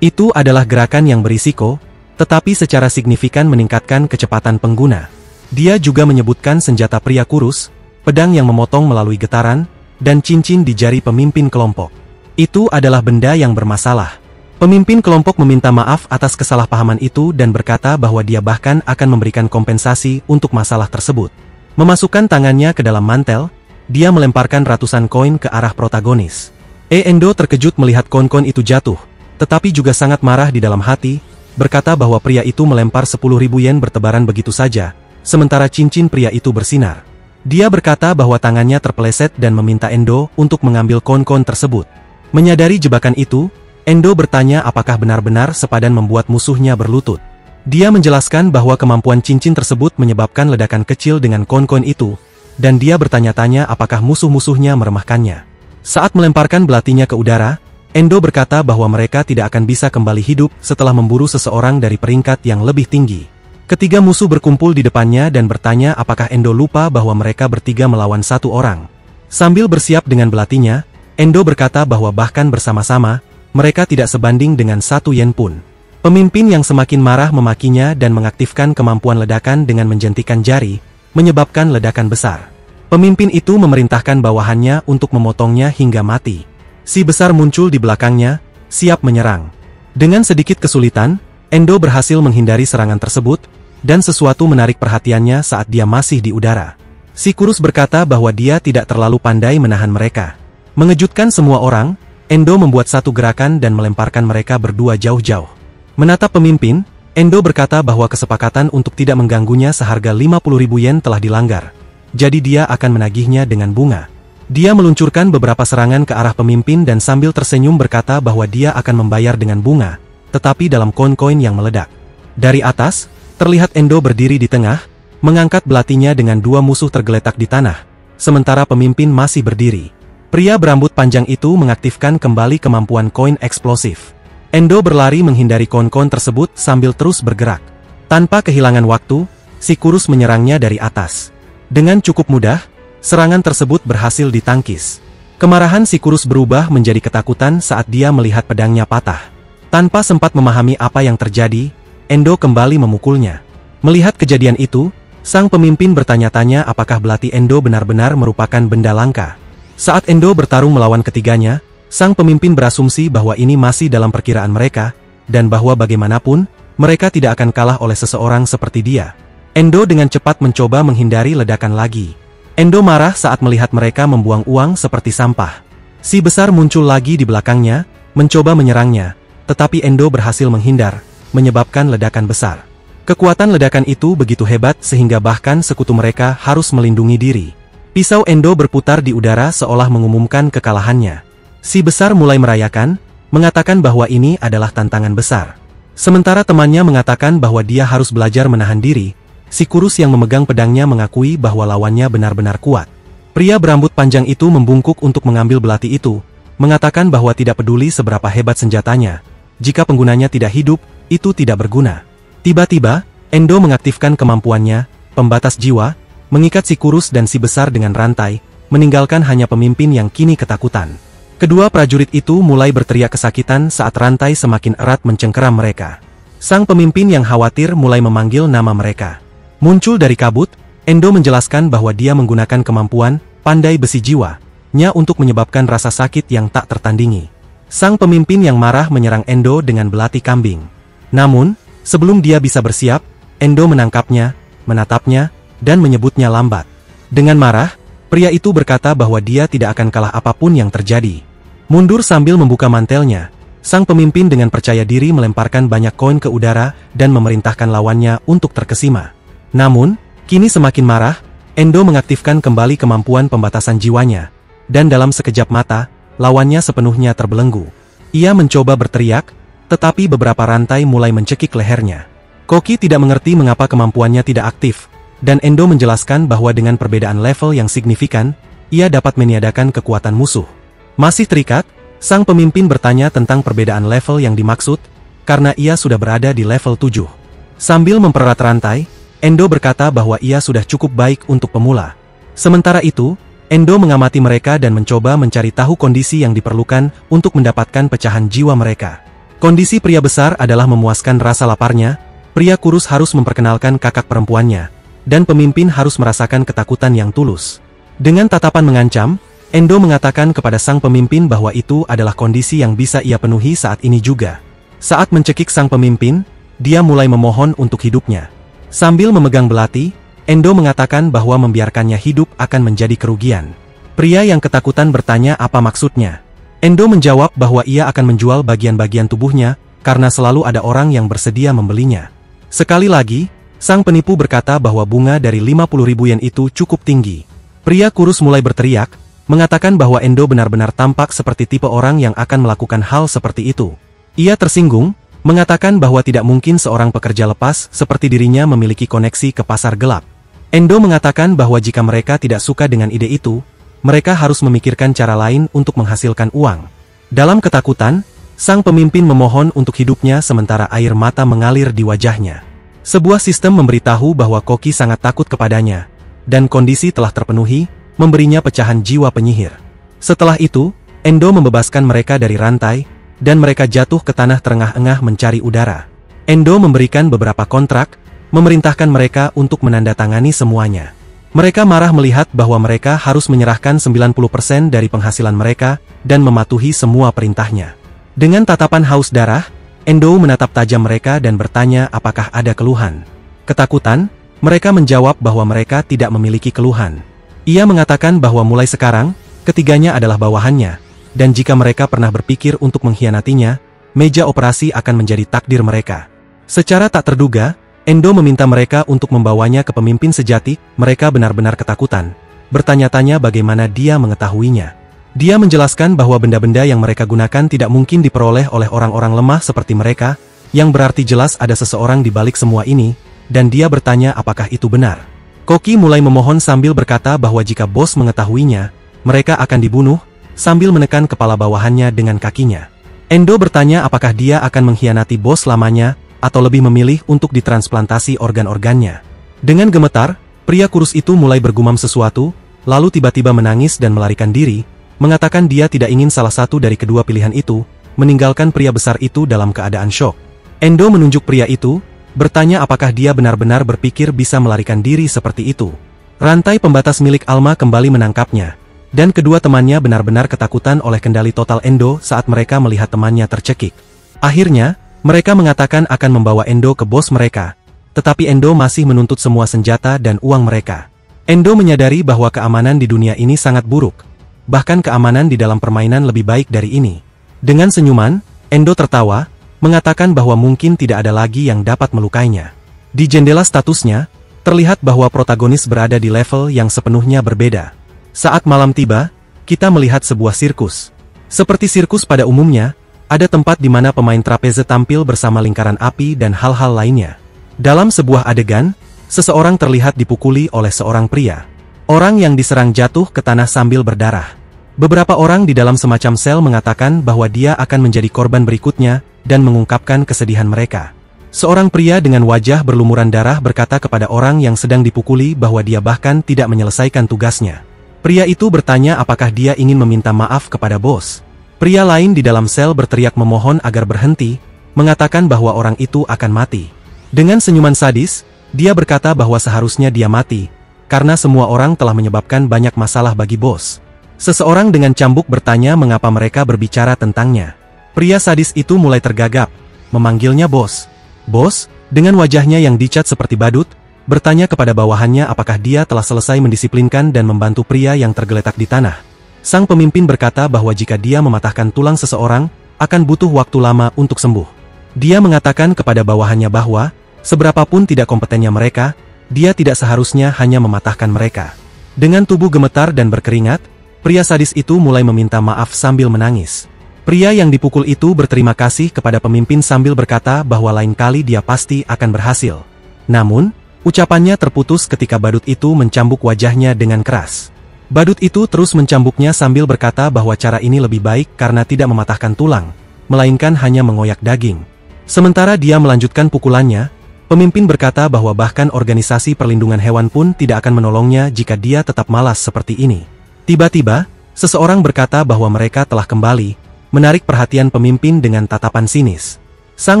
S1: Itu adalah gerakan yang berisiko, tetapi secara signifikan meningkatkan kecepatan pengguna. Dia juga menyebutkan senjata pria kurus, pedang yang memotong melalui getaran, dan cincin di jari pemimpin kelompok. Itu adalah benda yang bermasalah. Pemimpin kelompok meminta maaf atas kesalahpahaman itu dan berkata bahwa dia bahkan akan memberikan kompensasi untuk masalah tersebut. Memasukkan tangannya ke dalam mantel, dia melemparkan ratusan koin ke arah protagonis. Endo terkejut melihat koin-koin itu jatuh, tetapi juga sangat marah di dalam hati, berkata bahwa pria itu melempar 10.000 yen bertebaran begitu saja, sementara cincin pria itu bersinar. Dia berkata bahwa tangannya terpeleset dan meminta Endo untuk mengambil koin-koin tersebut. Menyadari jebakan itu, Endo bertanya apakah benar-benar sepadan membuat musuhnya berlutut. Dia menjelaskan bahwa kemampuan cincin tersebut menyebabkan ledakan kecil dengan koin-koin itu, dan dia bertanya-tanya apakah musuh-musuhnya meremahkannya. Saat melemparkan belatinya ke udara, Endo berkata bahwa mereka tidak akan bisa kembali hidup setelah memburu seseorang dari peringkat yang lebih tinggi. Ketiga musuh berkumpul di depannya dan bertanya apakah Endo lupa bahwa mereka bertiga melawan satu orang. Sambil bersiap dengan belatinya, Endo berkata bahwa bahkan bersama-sama, mereka tidak sebanding dengan 1 yen pun. Pemimpin yang semakin marah memakinya dan mengaktifkan kemampuan ledakan dengan menjentikan jari, menyebabkan ledakan besar. Pemimpin itu memerintahkan bawahannya untuk memotongnya hingga mati. Si besar muncul di belakangnya, siap menyerang. Dengan sedikit kesulitan, Endo berhasil menghindari serangan tersebut, dan sesuatu menarik perhatiannya saat dia masih di udara. Si kurus berkata bahwa dia tidak terlalu pandai menahan mereka. Mengejutkan semua orang, Endo membuat satu gerakan dan melemparkan mereka berdua jauh-jauh. Menatap pemimpin, Endo berkata bahwa kesepakatan untuk tidak mengganggunya seharga 50.000 yen telah dilanggar. Jadi dia akan menagihnya dengan bunga. Dia meluncurkan beberapa serangan ke arah pemimpin dan sambil tersenyum berkata bahwa dia akan membayar dengan bunga, tetapi dalam koin-koin yang meledak. Dari atas, terlihat Endo berdiri di tengah, mengangkat belatinya dengan 2 musuh tergeletak di tanah, sementara pemimpin masih berdiri. Pria berambut panjang itu mengaktifkan kembali kemampuan koin eksplosif. Endo berlari menghindari koin-koin tersebut sambil terus bergerak. Tanpa kehilangan waktu, si kurus menyerangnya dari atas. Dengan cukup mudah, serangan tersebut berhasil ditangkis. Kemarahan si kurus berubah menjadi ketakutan saat dia melihat pedangnya patah. Tanpa sempat memahami apa yang terjadi, Endo kembali memukulnya. Melihat kejadian itu, sang pemimpin bertanya-tanya apakah belati Endo benar-benar merupakan benda langka. Saat Endo bertarung melawan ketiganya, sang pemimpin berasumsi bahwa ini masih dalam perkiraan mereka, dan bahwa bagaimanapun, mereka tidak akan kalah oleh seseorang seperti dia. Endo dengan cepat mencoba menghindari ledakan lagi. Endo marah saat melihat mereka membuang uang seperti sampah. Si besar muncul lagi di belakangnya, mencoba menyerangnya, tetapi Endo berhasil menghindar, menyebabkan ledakan besar. Kekuatan ledakan itu begitu hebat sehingga bahkan sekutu mereka harus melindungi diri. Pisau Endo berputar di udara seolah mengumumkan kekalahannya. Si besar mulai merayakan, mengatakan bahwa ini adalah tantangan besar. Sementara temannya mengatakan bahwa dia harus belajar menahan diri, si kurus yang memegang pedangnya mengakui bahwa lawannya benar-benar kuat. Pria berambut panjang itu membungkuk untuk mengambil belati itu, mengatakan bahwa tidak peduli seberapa hebat senjatanya. Jika penggunanya tidak hidup, itu tidak berguna. Tiba-tiba, Endo mengaktifkan kemampuannya, pembatas jiwa, mengikat si kurus dan si besar dengan rantai, meninggalkan hanya pemimpin yang kini ketakutan. Kedua prajurit itu mulai berteriak kesakitan saat rantai semakin erat mencengkeram mereka. Sang pemimpin yang khawatir mulai memanggil nama mereka. Muncul dari kabut, Endo menjelaskan bahwa dia menggunakan kemampuan pandai besi jiwa-nya untuk menyebabkan rasa sakit yang tak tertandingi. Sang pemimpin yang marah menyerang Endo dengan belati kambing. Namun, sebelum dia bisa bersiap, Endo menangkapnya, menatapnya, dan menyebutnya lambat. Dengan marah, pria itu berkata bahwa dia tidak akan kalah apapun yang terjadi. Mundur sambil membuka mantelnya, sang pemimpin dengan percaya diri melemparkan banyak koin ke udara dan memerintahkan lawannya untuk terkesima. Namun, kini semakin marah, Endo mengaktifkan kembali kemampuan pembatasan jiwanya, dan dalam sekejap mata, lawannya sepenuhnya terbelenggu. Ia mencoba berteriak, tetapi beberapa rantai mulai mencekik lehernya. Koki tidak mengerti mengapa kemampuannya tidak aktif, dan Endo menjelaskan bahwa dengan perbedaan level yang signifikan, ia dapat meniadakan kekuatan musuh. Masih terikat, sang pemimpin bertanya tentang perbedaan level yang dimaksud, karena ia sudah berada di level 7. Sambil mempererat rantai, Endo berkata bahwa ia sudah cukup baik untuk pemula. Sementara itu, Endo mengamati mereka dan mencoba mencari tahu kondisi yang diperlukan untuk mendapatkan pecahan jiwa mereka. Kondisi pria besar adalah memuaskan rasa laparnya, pria kurus harus memperkenalkan kakak perempuannya, dan pemimpin harus merasakan ketakutan yang tulus. Dengan tatapan mengancam, Endo mengatakan kepada sang pemimpin bahwa itu adalah kondisi yang bisa ia penuhi saat ini juga. Saat mencekik sang pemimpin, dia mulai memohon untuk hidupnya. Sambil memegang belati, Endo mengatakan bahwa membiarkannya hidup akan menjadi kerugian. Pria yang ketakutan bertanya apa maksudnya. Endo menjawab bahwa ia akan menjual bagian-bagian tubuhnya, karena selalu ada orang yang bersedia membelinya. Sekali lagi, sang penipu berkata bahwa bunga dari 50.000 yen itu cukup tinggi. Pria kurus mulai berteriak, mengatakan bahwa Endo benar-benar tampak seperti tipe orang yang akan melakukan hal seperti itu. Ia tersinggung, mengatakan bahwa tidak mungkin seorang pekerja lepas seperti dirinya memiliki koneksi ke pasar gelap. Endo mengatakan bahwa jika mereka tidak suka dengan ide itu, mereka harus memikirkan cara lain untuk menghasilkan uang. Dalam ketakutan, sang pemimpin memohon untuk hidupnya sementara air mata mengalir di wajahnya. Sebuah sistem memberitahu bahwa Koki sangat takut kepadanya, dan kondisi telah terpenuhi, memberinya pecahan jiwa penyihir. Setelah itu, Endo membebaskan mereka dari rantai, dan mereka jatuh ke tanah terengah-engah mencari udara. Endo memberikan beberapa kontrak, memerintahkan mereka untuk menandatangani semuanya. Mereka marah melihat bahwa mereka harus menyerahkan 90% dari penghasilan mereka, dan mematuhi semua perintahnya. Dengan tatapan haus darah, Endo menatap tajam mereka dan bertanya apakah ada keluhan. Ketakutan, mereka menjawab bahwa mereka tidak memiliki keluhan. Ia mengatakan bahwa mulai sekarang, ketiganya adalah bawahannya, dan jika mereka pernah berpikir untuk mengkhianatinya, meja operasi akan menjadi takdir mereka. Secara tak terduga, Endo meminta mereka untuk membawanya ke pemimpin sejati. Mereka benar-benar ketakutan, bertanya-tanya bagaimana dia mengetahuinya. Dia menjelaskan bahwa benda-benda yang mereka gunakan tidak mungkin diperoleh oleh orang-orang lemah seperti mereka, yang berarti jelas ada seseorang di balik semua ini, dan dia bertanya apakah itu benar. Koki mulai memohon sambil berkata bahwa jika bos mengetahuinya, mereka akan dibunuh, sambil menekan kepala bawahannya dengan kakinya. Endo bertanya apakah dia akan mengkhianati bos lamanya, atau lebih memilih untuk ditransplantasi organ-organnya. Dengan gemetar, pria kurus itu mulai bergumam sesuatu, lalu tiba-tiba menangis dan melarikan diri, mengatakan dia tidak ingin salah satu dari kedua pilihan itu, meninggalkan pria besar itu dalam keadaan syok. Endo menunjuk pria itu, bertanya apakah dia benar-benar berpikir bisa melarikan diri seperti itu. Rantai pembatas milik Alma kembali menangkapnya, dan kedua temannya benar-benar ketakutan oleh kendali total Endo saat mereka melihat temannya tercekik. Akhirnya, mereka mengatakan akan membawa Endo ke bos mereka, tetapi Endo masih menuntut semua senjata dan uang mereka. Endo menyadari bahwa keamanan di dunia ini sangat buruk, bahkan keamanan di dalam permainan lebih baik dari ini. Dengan senyuman, Endo tertawa, mengatakan bahwa mungkin tidak ada lagi yang dapat melukainya. Di jendela statusnya, terlihat bahwa protagonis berada di level yang sepenuhnya berbeda. Saat malam tiba, kita melihat sebuah sirkus. Seperti sirkus pada umumnya, ada tempat di mana pemain trapeze tampil bersama lingkaran api dan hal-hal lainnya. Dalam sebuah adegan, seseorang terlihat dipukuli oleh seorang pria. Orang yang diserang jatuh ke tanah sambil berdarah. Beberapa orang di dalam semacam sel mengatakan bahwa dia akan menjadi korban berikutnya, dan mengungkapkan kesedihan mereka. Seorang pria dengan wajah berlumuran darah berkata kepada orang yang sedang dipukuli bahwa dia bahkan tidak menyelesaikan tugasnya. Pria itu bertanya apakah dia ingin meminta maaf kepada bos. Pria lain di dalam sel berteriak memohon agar berhenti, mengatakan bahwa orang itu akan mati. Dengan senyuman sadis, dia berkata bahwa seharusnya dia mati, karena semua orang telah menyebabkan banyak masalah bagi bos. Seseorang dengan cambuk bertanya mengapa mereka berbicara tentangnya. Pria sadis itu mulai tergagap, memanggilnya bos. Bos, dengan wajahnya yang dicat seperti badut, bertanya kepada bawahannya apakah dia telah selesai mendisiplinkan dan membantu pria yang tergeletak di tanah. Sang pemimpin berkata bahwa jika dia mematahkan tulang seseorang, akan butuh waktu lama untuk sembuh. Dia mengatakan kepada bawahannya bahwa, seberapapun tidak kompetennya mereka, dia tidak seharusnya hanya mematahkan mereka. Dengan tubuh gemetar dan berkeringat, pria sadis itu mulai meminta maaf sambil menangis. Pria yang dipukul itu berterima kasih kepada pemimpin sambil berkata bahwa lain kali dia pasti akan berhasil. Namun, ucapannya terputus ketika badut itu mencambuk wajahnya dengan keras. Badut itu terus mencambuknya sambil berkata bahwa cara ini lebih baik karena tidak mematahkan tulang, melainkan hanya mengoyak daging. Sementara dia melanjutkan pukulannya, pemimpin berkata bahwa bahkan organisasi perlindungan hewan pun tidak akan menolongnya jika dia tetap malas seperti ini. Tiba-tiba, seseorang berkata bahwa mereka telah kembali, menarik perhatian pemimpin dengan tatapan sinis. Sang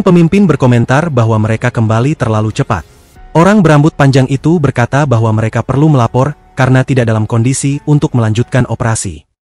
S1: pemimpin berkomentar bahwa mereka kembali terlalu cepat. Orang berambut panjang itu berkata bahwa mereka perlu melapor, karena tidak dalam kondisi untuk melanjutkan operasi.